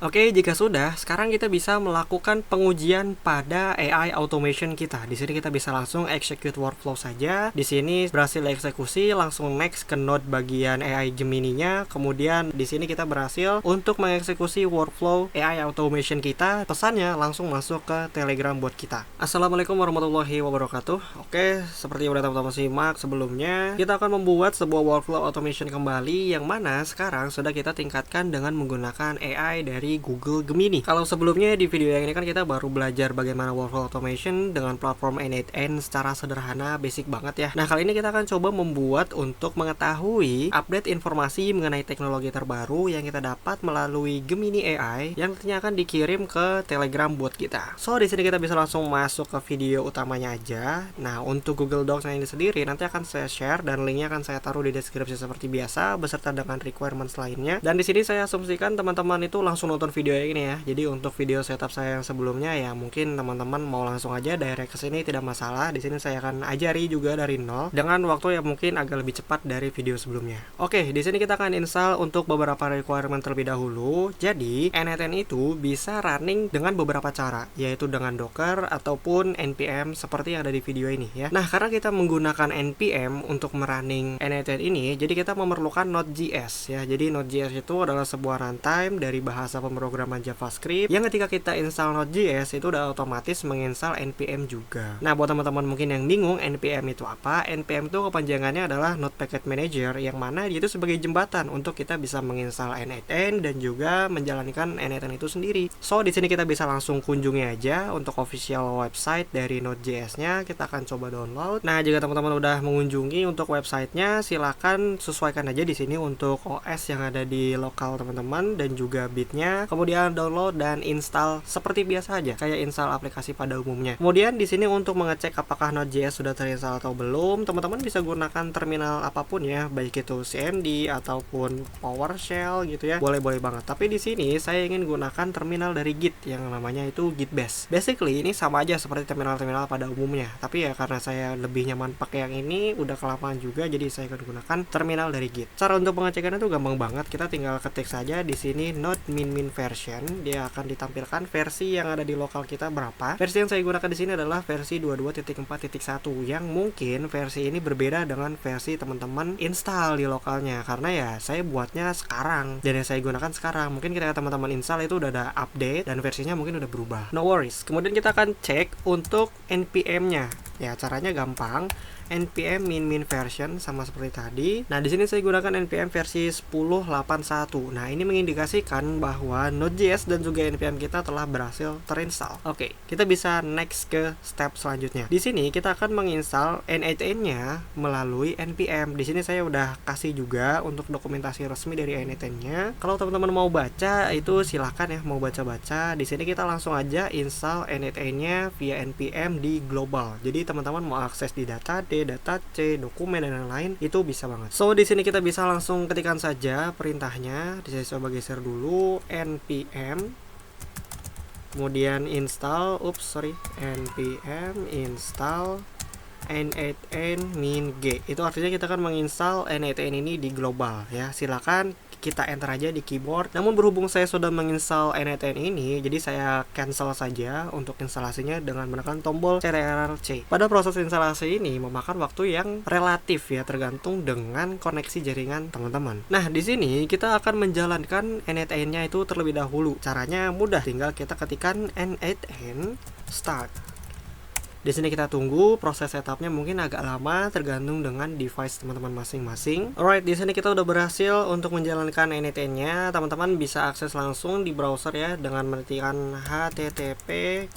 Oke, jika sudah, sekarang kita bisa melakukan pengujian pada AI automation kita. Di sini kita bisa langsung execute workflow saja. Di sini berhasil eksekusi, langsung next ke node bagian AI Gemini-nya. Kemudian di sini kita berhasil untuk mengeksekusi workflow AI automation kita. Pesannya langsung masuk ke Telegram bot kita. Assalamualaikum warahmatullahi wabarakatuh. Oke, seperti yang udah teman-teman simak sebelumnya, kita akan membuat sebuah workflow automation kembali yang mana sekarang sudah kita tingkatkan dengan menggunakan AI dari Google Gemini. Kalau sebelumnya di video yang ini kan kita baru belajar bagaimana workflow automation dengan platform N8N secara sederhana, basic banget ya. Nah, kali ini kita akan coba membuat untuk mengetahui update informasi mengenai teknologi terbaru yang kita dapat melalui Gemini AI yang nantinya akan dikirim ke Telegram bot kita. So, di sini kita bisa langsung masuk ke video utamanya aja. Nah, untuk Google Docs yang ini sendiri nanti akan saya share dan linknya akan saya taruh di deskripsi seperti biasa beserta dengan requirements lainnya. Dan di sini saya asumsikan teman-teman itu langsung nonton video yang ini ya. Jadi untuk video setup saya yang sebelumnya ya mungkin teman-teman mau langsung aja direct ke sini tidak masalah. Di sini saya akan ajari juga dari nol dengan waktu yang mungkin agak lebih cepat dari video sebelumnya. Oke, di sini kita akan install untuk beberapa requirement terlebih dahulu. Jadi N8N itu bisa running dengan beberapa cara, yaitu dengan Docker ataupun npm seperti yang ada di video ini ya. Nah, karena kita menggunakan npm untuk merunning N8N ini, jadi kita memerlukan Node.js ya. Jadi Node.js itu adalah sebuah runtime dari bahasa pemrograman JavaScript yang ketika kita install Node.js itu udah otomatis menginstal npm juga. Nah, buat teman-teman mungkin yang bingung npm itu apa, npm itu kepanjangannya adalah Node Package Manager yang mana dia itu sebagai jembatan untuk kita bisa menginstal N8N dan juga menjalankan N8N itu sendiri. So, di sini kita bisa langsung kunjungi aja untuk official website dari Node.js-nya. Kita akan coba download. Nah, jika teman-teman udah mengunjungi untuk websitenya, silakan sesuaikan aja di sini untuk OS yang ada di lokal teman-teman dan juga bitnya. Kemudian download dan install seperti biasa aja, kayak install aplikasi pada umumnya. Kemudian di sini untuk mengecek apakah Node.js sudah terinstall atau belum, teman-teman bisa gunakan terminal apapun ya, baik itu CMD ataupun PowerShell gitu ya. Boleh-boleh banget. Tapi di sini saya ingin gunakan terminal dari Git yang namanya itu Git Bash. Basically ini sama aja seperti terminal-terminal pada umumnya. Tapi ya karena saya lebih nyaman pakai yang ini, udah kelamaan juga, jadi saya akan gunakan terminal dari Git. Cara untuk pengecekannya itu gampang banget. Kita tinggal ketik saja di sini node min version. Dia akan ditampilkan versi yang ada di lokal kita berapa. Versi yang saya gunakan di sini adalah versi 22.4.1 yang mungkin versi ini berbeda dengan versi teman-teman install di lokalnya karena ya saya buatnya sekarang dan yang saya gunakan sekarang. Mungkin ketika teman-teman install itu udah ada update dan versinya mungkin udah berubah. No worries. Kemudian kita akan cek untuk npm-nya. Ya, caranya gampang. npm min version sama seperti tadi. Nah, di sini saya gunakan npm versi 10.81. Nah, ini mengindikasikan bahwa Node.js dan juga npm kita telah berhasil terinstall. Oke, kita bisa next ke step selanjutnya. Di sini kita akan menginstal N8N-nya melalui npm. Di sini saya udah kasih juga untuk dokumentasi resmi dari N8N-nya. Kalau teman-teman mau baca itu silahkan ya, mau baca-baca. Di sini kita langsung aja install N8N-nya via npm di global. Jadi teman-teman mau akses di data D, data C, dokumen dan lain-lain itu bisa banget. So, di sini kita bisa langsung ketikkan saja perintahnya. Saya coba geser dulu npm kemudian install npm install N8N min G. Itu artinya kita akan menginstal N8N ini di global ya. Silakan kita enter aja di keyboard. Namun berhubung saya sudah menginstal N8N ini, jadi saya cancel saja untuk instalasinya dengan menekan tombol Ctrl+C. Pada proses instalasi ini memakan waktu yang relatif ya, tergantung dengan koneksi jaringan teman-teman. Nah, di sini kita akan menjalankan N8N-nya itu terlebih dahulu. Caranya mudah, tinggal kita ketikkan N8N start. Di sini kita tunggu proses setupnya mungkin agak lama tergantung dengan device teman-teman masing-masing. Alright, di sini kita udah berhasil untuk menjalankan N8N-nya. Teman-teman bisa akses langsung di browser ya dengan mengetikkan http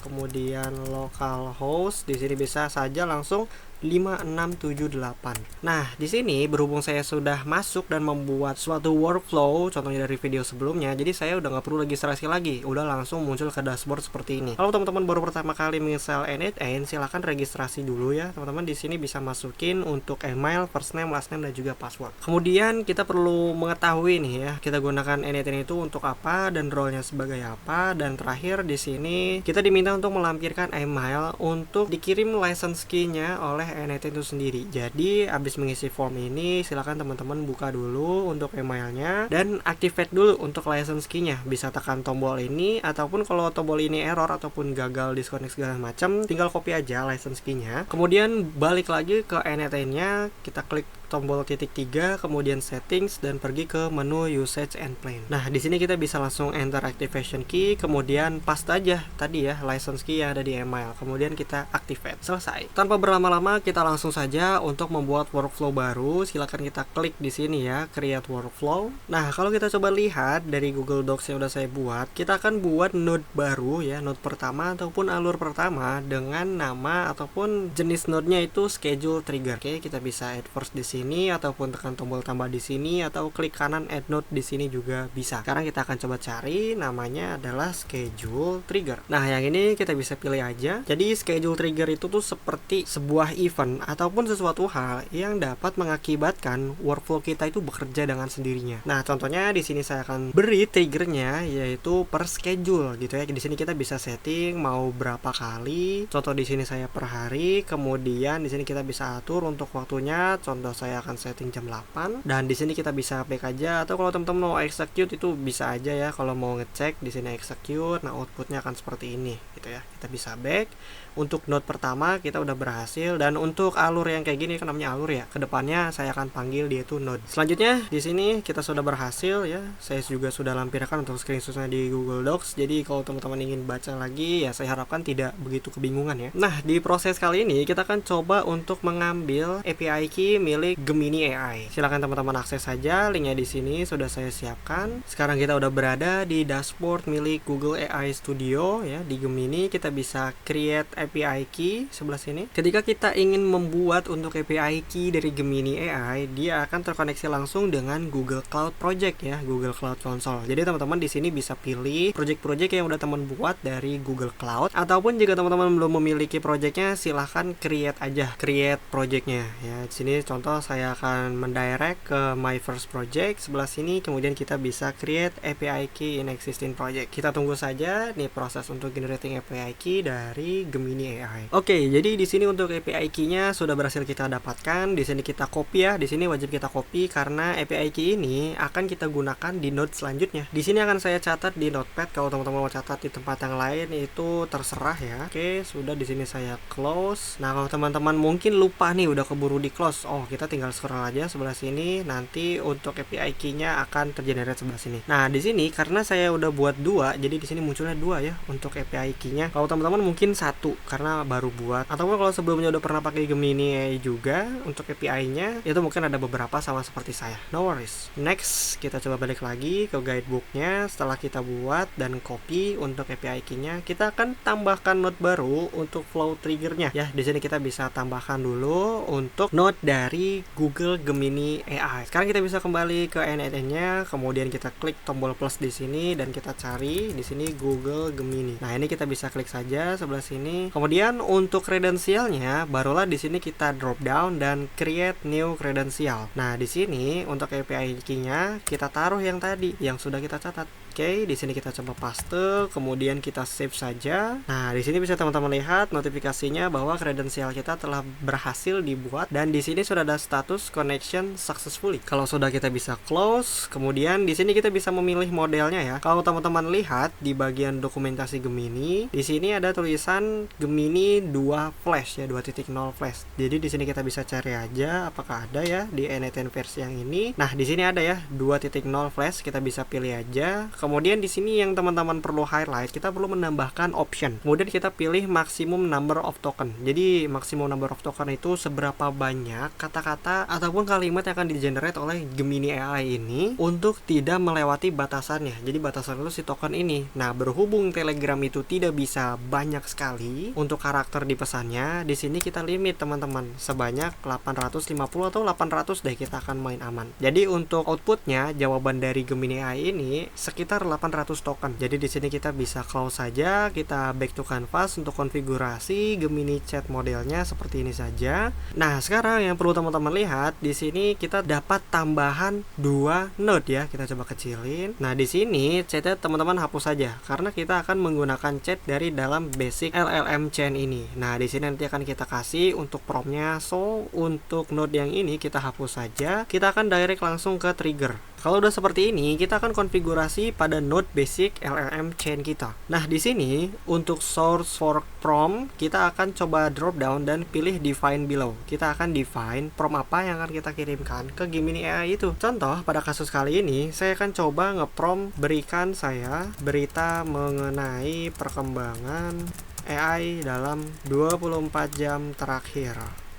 kemudian localhost. Di sini bisa saja langsung 5678. Nah, di sini berhubung saya sudah masuk dan membuat suatu workflow, contohnya dari video sebelumnya, jadi saya udah nggak perlu registrasi lagi, udah langsung muncul ke dashboard seperti ini. Kalau teman-teman baru pertama kali menginstal N8N, silahkan registrasi dulu ya, teman-teman. Di sini bisa masukin untuk email, first name, last name, dan juga password. Kemudian kita perlu mengetahui nih ya, kita gunakan N8N itu untuk apa dan role-nya sebagai apa. Dan terakhir di sini kita diminta untuk melampirkan email untuk dikirim license key-nya oleh oleh N18 itu sendiri. Jadi abis mengisi form ini silakan teman-teman buka dulu untuk emailnya dan activate dulu untuk license key-nya. Bisa tekan tombol ini, ataupun kalau tombol ini error ataupun gagal disconnect segala macam, tinggal copy aja license key-nya. Kemudian balik lagi ke N18-nya, kita klik tombol titik 3, kemudian settings dan pergi ke menu usage and plan. Nah, di sini kita bisa langsung enter activation key, kemudian paste aja tadi ya license key yang ada di email. Kemudian kita activate. Selesai. Tanpa berlama-lama, kita langsung saja untuk membuat workflow baru. Silakan kita klik di sini ya, create workflow. Nah, kalau kita coba lihat dari Google Docs yang udah saya buat, kita akan buat node baru ya, node pertama ataupun alur pertama dengan nama ataupun jenis node-nya itu schedule trigger. Oke, kita bisa add first di sini ataupun tekan tombol tambah di sini atau klik kanan add node di sini juga bisa. Sekarang kita akan coba cari, namanya adalah schedule trigger. Nah, yang ini kita bisa pilih aja. Jadi schedule trigger itu tuh seperti sebuah event ataupun sesuatu hal yang dapat mengakibatkan workflow kita itu bekerja dengan sendirinya. Nah, contohnya di sini saya akan beri triggernya yaitu per schedule gitu ya. Di sini kita bisa setting mau berapa kali. Contoh di sini saya per hari. Kemudian di sini kita bisa atur untuk waktunya. Contoh saya akan setting jam 8 dan di sini kita bisa back aja, atau kalau teman-teman mau execute itu bisa aja ya. Kalau mau ngecek di sini execute, nah outputnya akan seperti ini gitu ya. Kita bisa back. Untuk node pertama kita udah berhasil, dan untuk alur yang kayak gini kan namanya alur ya. Kedepannya saya akan panggil dia itu node. Selanjutnya di sini kita sudah berhasil ya. Saya juga sudah lampirkan untuk screenshotnya di Google Docs. Jadi kalau teman-teman ingin baca lagi ya saya harapkan tidak begitu kebingungan ya. Nah, di proses kali ini kita akan coba untuk mengambil API key milik Gemini AI. Silahkan teman-teman akses saja, linknya di sini sudah saya siapkan. Sekarang kita udah berada di dashboard milik Google AI Studio ya. Di Gemini kita bisa create API key sebelah sini. Ketika kita ingin membuat untuk API key dari Gemini AI, dia akan terkoneksi langsung dengan Google Cloud Project ya, Google Cloud Console. Jadi teman-teman di sini bisa pilih project-project yang udah teman buat dari Google Cloud, ataupun jika teman-teman belum memiliki projectnya, silahkan create aja, create projectnya ya. Di sini contoh saya akan mendirect ke my first project sebelah sini, kemudian kita bisa create API key in existing project. Kita tunggu saja nih proses untuk generating API key dari Gemini AI. Oke, jadi di sini untuk API key-nya sudah berhasil kita dapatkan. Di sini kita copy ya. Di sini wajib kita copy karena API key ini akan kita gunakan di node selanjutnya. Di sini akan saya catat di Notepad. Kalau teman-teman mau catat di tempat yang lain itu terserah ya. Oke, sudah di sini saya close. Nah, kalau teman-teman mungkin lupa nih udah keburu di close. Oh, kita tinggal scroll aja sebelah sini. Nanti untuk API key-nya akan tergenerate sebelah sini. Nah, di sini karena saya udah buat dua, jadi di sini munculnya dua ya untuk API key-nya. Kalau teman-teman mungkin satu karena baru buat, ataupun kalau sebelumnya udah pernah pakai Gemini AI juga untuk API-nya, itu mungkin ada beberapa sama seperti saya. No worries. Next, kita coba balik lagi ke guidebook-nya. Setelah kita buat dan copy untuk API key-nya, kita akan tambahkan node baru untuk flow trigger-nya. Ya, di sini kita bisa tambahkan dulu untuk node dari Google Gemini AI. Sekarang kita bisa kembali ke N8-nya, kemudian kita klik tombol plus di sini dan kita cari di sini Google Gemini. Nah, ini kita bisa klik saja sebelah sini. Kemudian untuk kredensialnya, barulah di sini kita drop down dan create new credential. Nah, di sini untuk API key-nya kita taruh yang tadi yang sudah kita catat. Oke, di sini kita coba paste, kemudian kita save saja. Nah, di sini bisa teman-teman lihat notifikasinya bahwa kredensial kita telah berhasil dibuat, dan di sini sudah ada status connection successfully. Kalau sudah, kita bisa close. Kemudian di sini kita bisa memilih modelnya ya. Kalau teman-teman lihat di bagian dokumentasi Gemini, di sini ada tulisan Gemini 2 Flash ya, 2.0 Flash. Jadi di sini kita bisa cari aja apakah ada ya di N8 versi yang ini. Nah, di sini ada ya 2.0 Flash, kita bisa pilih aja. Kemudian di sini yang teman-teman perlu highlight, kita perlu menambahkan option. Kemudian kita pilih maximum number of token. Jadi maximum number of token itu seberapa banyak kata-kata ataupun kalimat yang akan di-generate oleh Gemini AI ini untuk tidak melewati batasannya. Jadi batasan itu si token ini. Nah, berhubung Telegram itu tidak bisa banyak sekali untuk karakter di pesannya, di sini kita limit teman-teman sebanyak 850 atau 800 deh, kita akan main aman. Jadi untuk outputnya, jawaban dari Gemini AI ini sekitar sekitar 800 token. Jadi di sini kita bisa close saja, kita back to canvas untuk konfigurasi Gemini chat modelnya seperti ini saja. Nah, sekarang yang perlu teman-teman lihat di sini kita dapat tambahan 2 node ya. Kita coba kecilin. Nah, di sini chatnya teman-teman hapus saja karena kita akan menggunakan chat dari dalam basic LLM chain ini. Nah, di sini nanti akan kita kasih untuk promptnya. So, untuk node yang ini kita hapus saja. Kita akan direct langsung ke trigger. Kalau udah seperti ini, kita akan konfigurasi pada node basic LLM chain kita. Nah, di sini untuk source for prompt, kita akan coba drop down dan pilih define below. Kita akan define prompt apa yang akan kita kirimkan ke Gemini AI itu. Contoh, pada kasus kali ini, saya akan coba nge-prompt berikan saya berita mengenai perkembangan AI dalam 24 jam terakhir.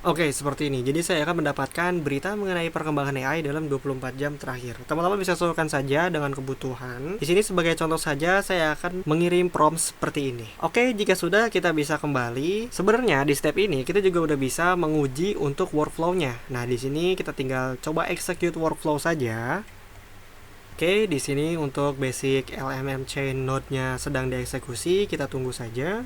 Oke, seperti ini. Jadi saya akan mendapatkan berita mengenai perkembangan AI dalam 24 jam terakhir. Teman-teman bisa sesuaikan saja dengan kebutuhan. Di sini sebagai contoh saja saya akan mengirim prompt seperti ini. Oke, jika sudah kita bisa kembali. Sebenarnya di step ini kita juga udah bisa menguji untuk workflow-nya. Nah, di sini kita tinggal coba execute workflow saja. Oke, di sini untuk basic LLM chain node-nya sedang dieksekusi, kita tunggu saja.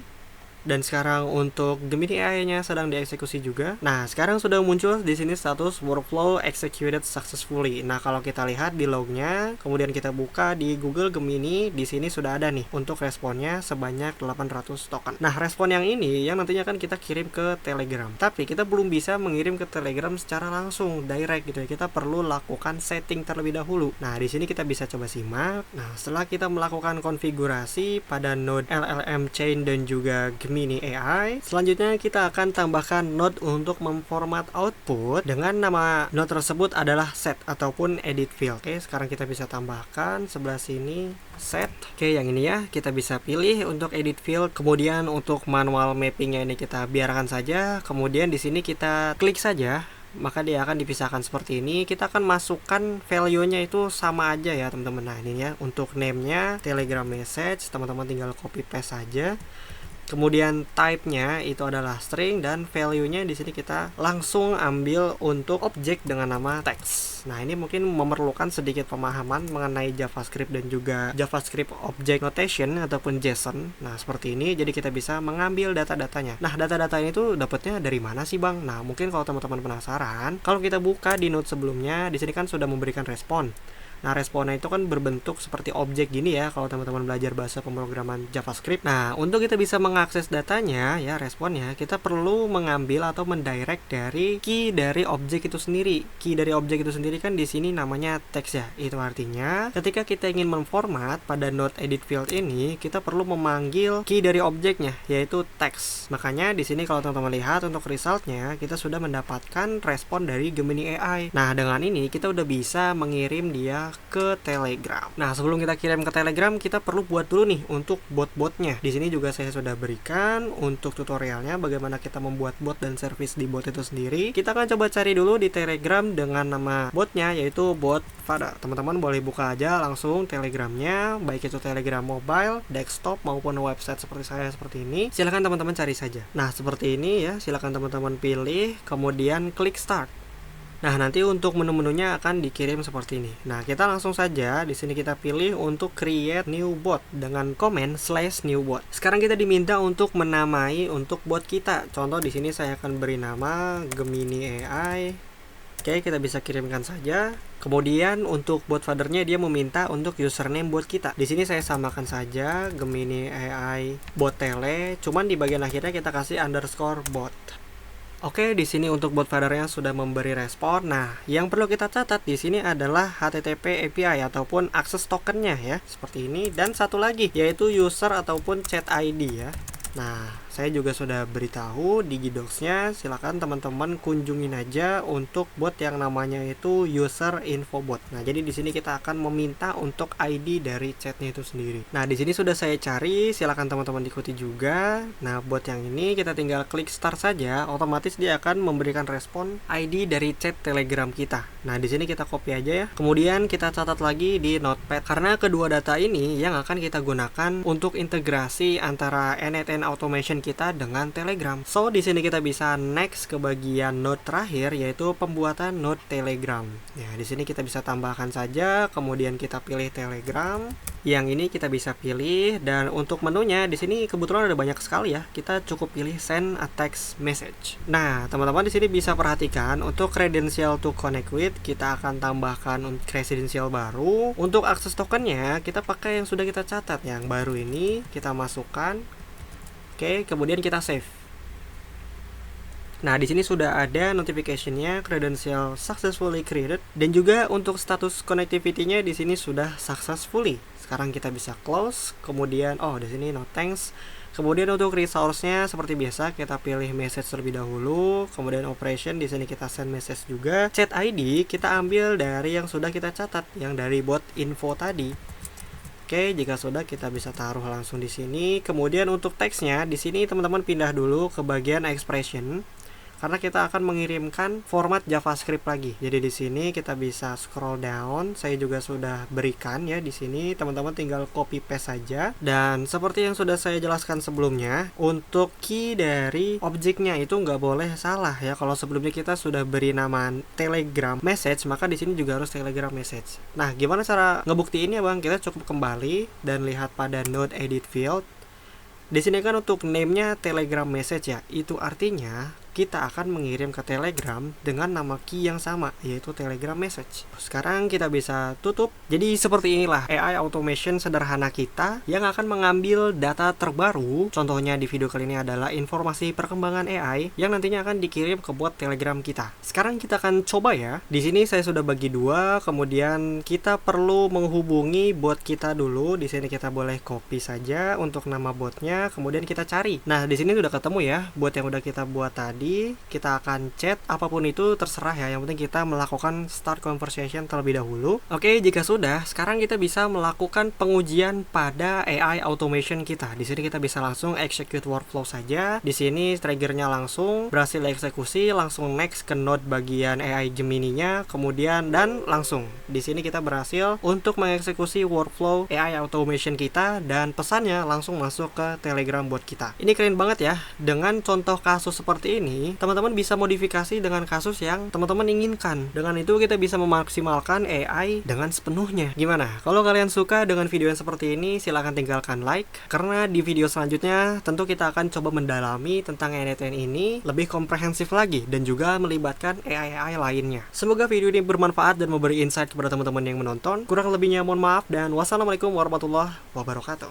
Dan sekarang untuk Gemini AI-nya sedang dieksekusi juga. Nah, sekarang sudah muncul di sini status workflow executed successfully. Nah, kalau kita lihat di lognya, kemudian kita buka di Google Gemini, di sini sudah ada nih untuk responnya sebanyak 800 token. Nah, respon yang ini yang nantinya akan kita kirim ke Telegram. Tapi kita belum bisa mengirim ke Telegram secara langsung direct gitu ya. Kita perlu lakukan setting terlebih dahulu. Nah, di sini kita bisa coba simak. Nah, setelah kita melakukan konfigurasi pada node LLM chain dan juga Gemini AI, selanjutnya kita akan tambahkan node untuk memformat output dengan nama node tersebut adalah set ataupun edit field. Oke, sekarang kita bisa tambahkan sebelah sini set. Oke, yang ini ya kita bisa pilih untuk edit field. Kemudian untuk manual mappingnya ini kita biarkan saja. Kemudian di sini kita klik saja, maka dia akan dipisahkan seperti ini. Kita akan masukkan value-nya itu sama aja ya teman-teman. Nah, ini ya untuk name-nya Telegram message, teman-teman tinggal copy paste saja. Kemudian type-nya itu adalah string dan value-nya di sini kita langsung ambil untuk objek dengan nama text. Nah, ini mungkin memerlukan sedikit pemahaman mengenai JavaScript dan juga JavaScript Object Notation ataupun JSON. Nah, seperti ini. Jadi kita bisa mengambil data-datanya. Nah, data-data ini tuh dapatnya dari mana sih, Bang? Nah, mungkin kalau teman-teman penasaran, kalau kita buka di node sebelumnya, di sini kan sudah memberikan respon. Nah, responnya itu kan berbentuk seperti objek gini ya kalau teman-teman belajar bahasa pemrograman JavaScript. Nah, untuk kita bisa mengakses datanya ya, responnya, kita perlu mengambil atau mendirect dari key dari objek itu sendiri. Key dari objek itu sendiri kan di sini namanya text ya. Itu artinya ketika kita ingin memformat pada node edit field ini, kita perlu memanggil key dari objeknya yaitu text. Makanya di sini kalau teman-teman lihat untuk resultnya kita sudah mendapatkan respon dari Gemini AI. Nah, dengan ini kita udah bisa mengirim dia ke Telegram. Nah, sebelum kita kirim ke Telegram, kita perlu buat dulu nih untuk bot-botnya. Di sini juga saya sudah berikan untuk tutorialnya bagaimana kita membuat bot dan service di bot itu sendiri. Kita akan coba cari dulu di Telegram dengan nama botnya yaitu bot Father. Teman-teman boleh buka aja langsung Telegramnya, baik itu Telegram mobile, desktop maupun website seperti saya seperti ini. Silahkan teman-teman cari saja. Nah, seperti ini ya. Silahkan teman-teman pilih, kemudian klik start. Nah, nanti untuk menu-menunya akan dikirim seperti ini. Nah, kita langsung saja di sini kita pilih untuk create new bot dengan komen /new bot. Sekarang kita diminta untuk menamai untuk bot kita. Contoh di sini saya akan beri nama Gemini AI. Oke, kita bisa kirimkan saja. Kemudian untuk bot fathernya dia meminta untuk username bot kita. Di sini saya samakan saja Gemini AI bot tele. Cuman di bagian akhirnya kita kasih underscore bot. Oke, di sini untuk bot fathernya sudah memberi respon. Nah, yang perlu kita catat di sini adalah HTTP API ataupun akses tokennya ya, seperti ini. Dan satu lagi yaitu user ataupun chat ID ya. Nah, saya juga sudah beritahu di Gidocs-nya, silakan teman-teman kunjungin aja untuk bot yang namanya itu user info bot. Nah, jadi di sini kita akan meminta untuk ID dari chatnya itu sendiri. Nah, di sini sudah saya cari, silakan teman-teman ikuti juga. Nah, bot yang ini kita tinggal klik start saja, otomatis dia akan memberikan respon ID dari chat Telegram kita. Nah, di sini kita copy aja ya. Kemudian kita catat lagi di Notepad karena kedua data ini yang akan kita gunakan untuk integrasi antara n8n automation kita dengan Telegram. So, di sini kita bisa next ke bagian node terakhir yaitu pembuatan node Telegram. Ya, di sini kita bisa tambahkan saja, kemudian kita pilih Telegram. Yang ini kita bisa pilih, dan untuk menunya di sini kebetulan ada banyak sekali ya. Kita cukup pilih send a text message. Nah, teman-teman di sini bisa perhatikan untuk credential to connect with, kita akan tambahkan credential baru. Untuk akses tokennya kita pakai yang sudah kita catat, yang baru ini kita masukkan. Oke, kemudian kita save. Nah, di sini sudah ada notification-nya, credential successfully created, dan juga untuk status connectivity-nya di sini sudah successfully. Sekarang kita bisa close, kemudian di sini no thanks. Kemudian untuk resource-nya seperti biasa kita pilih message terlebih dahulu, kemudian operation di sini kita send message juga. Chat ID kita ambil dari yang sudah kita catat, yang dari bot info tadi. Oke, jika sudah kita bisa taruh langsung di sini. Kemudian untuk teksnya di sini teman-teman pindah dulu ke bagian expression, karena kita akan mengirimkan format JavaScript lagi. Jadi di sini kita bisa scroll down. Saya juga sudah berikan ya di sini. Teman-teman tinggal copy paste saja. Dan seperti yang sudah saya jelaskan sebelumnya, untuk key dari objeknya itu nggak boleh salah ya. Kalau sebelumnya kita sudah beri nama Telegram message, maka di sini juga harus Telegram message. Nah, gimana cara ngebuktiinnya, Bang? Kita cukup kembali dan lihat pada node edit field. Di sini kan untuk name-nya Telegram message ya. Itu artinya kita akan mengirim ke Telegram dengan nama key yang sama, yaitu Telegram message. Sekarang kita bisa tutup. Jadi seperti inilah AI automation sederhana kita yang akan mengambil data terbaru. Contohnya di video kali ini adalah informasi perkembangan AI yang nantinya akan dikirim ke bot Telegram kita. Sekarang kita akan coba ya. Di sini saya sudah bagi dua, kemudian kita perlu menghubungi bot kita dulu. Di sini kita boleh copy saja untuk nama botnya, kemudian kita cari. Nah, di sini sudah ketemu ya bot yang udah kita buat tadi. Kita akan chat, apapun itu terserah ya, yang penting kita melakukan start conversation terlebih dahulu. Oke, jika sudah, sekarang kita bisa melakukan pengujian pada AI automation kita. Di sini kita bisa langsung execute workflow saja. Di sini triggernya langsung berhasil eksekusi, langsung next ke node bagian AI Gemini-nya, kemudian dan langsung. Di sini kita berhasil untuk mengeksekusi workflow AI automation kita, dan pesannya langsung masuk ke Telegram bot kita. Ini keren banget ya. Dengan contoh kasus seperti ini, teman-teman bisa modifikasi dengan kasus yang teman-teman inginkan. Dengan itu kita bisa memaksimalkan AI dengan sepenuhnya. Gimana? Kalau kalian suka dengan video yang seperti ini, silahkan tinggalkan like. Karena di video selanjutnya tentu kita akan coba mendalami tentang NTN ini lebih komprehensif lagi, dan juga melibatkan AI lainnya. Semoga video ini bermanfaat dan memberi insight kepada teman-teman yang menonton. Kurang lebihnya mohon maaf, dan wassalamualaikum warahmatullahi wabarakatuh.